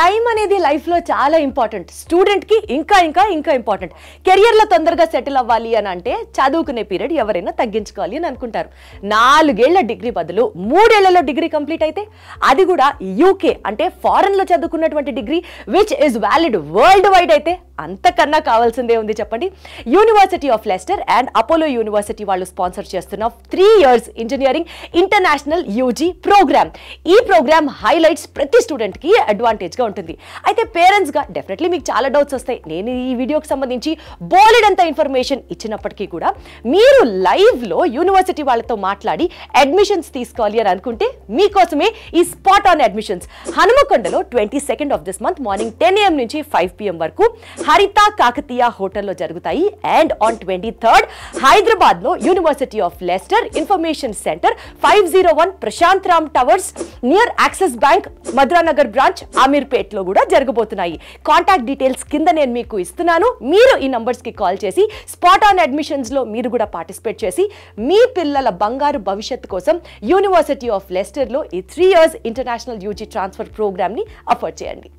Time అనేది లైఫ్లో చాలా ఇంపార్టెంట్. స్టూడెంట్కి ఇంకా ఇంకా ఇంకా ఇంపార్టెంట్. కెరియర్లో తొందరగా సెటిల్ అవ్వాలి అని అంటే చదువుకునే పీరియడ్ ఎవరైనా తగ్గించుకోవాలి అని అనుకుంటారు. 4 ఏళ్ల డిగ్రీ బదులు 3 ఏళ్లలో డిగ్రీ కంప్లీట్ అయితే, అది కూడా యూకే అంటే ఫారెన్లో చదువుకున్నటువంటి degree which is valid world wide అయితే అంతకన్నా కావాల్సిందే ఉంది చెప్పండి. University of Leicester and Apollo university వాళ్ళు స్పాన్సర్ చేస్తున్న 3 years engineering international UG program. ఈ ప్రోగ్రామ్ హైలైట్స్ ప్రతి స్టూడెంట్కి అడ్వాంటేజ్గా ఉంటుంది. అయితే పేరెంట్స్గా డెఫినెట్లీ మీకు చాలా డౌట్స్ వస్తాయి. నేను ఈ వీడియోకి సంబంధించి బోలెడంత ఇన్ఫర్మేషన్ ఇచ్చినప్పటికీ కూడా మీరు లైవ్లో యూనివర్సిటీ వాళ్ళతో మాట్లాడి అడ్మిషన్స్ తీసుకోవాలి అని అనుకుంటే మీకోసమే ఈ స్పాట్ ఆన్ అడ్మిషన్స్. హనుమకొండలో 22nd of this month morning 10 AM నుంచి 5 PM వరకు హరిత కాకతీయ హోటల్లో జరుగుతాయి. అండ్ ఆన్ 23rd హైదరాబాద్లో university of Leicester information centre 501 Prashant Ram towers near Axis bank Madhuranagar branch అమీర్పేట్లో కూడా జరగబోతున్నాయి. కాంటాక్ట్ డీటెయిల్స్ కింద నేను మీకు ఇస్తున్నాను. మీరు ఈ నంబర్స్కి కాల్ చేసి స్పాట్ ఆన్ అడ్మిషన్స్లో మీరు కూడా పార్టిసిపేట్ చేసి మీ పిల్లల బంగారు భవిష్యత్తు కోసం యూనివర్సిటీ ఆఫ్ లెస్టర్లో ఈ 3 years ఇంటర్నేషనల్ యూజీ ట్రాన్స్ఫర్ ప్రోగ్రామ్ని అఫోర్డ్ చేయండి.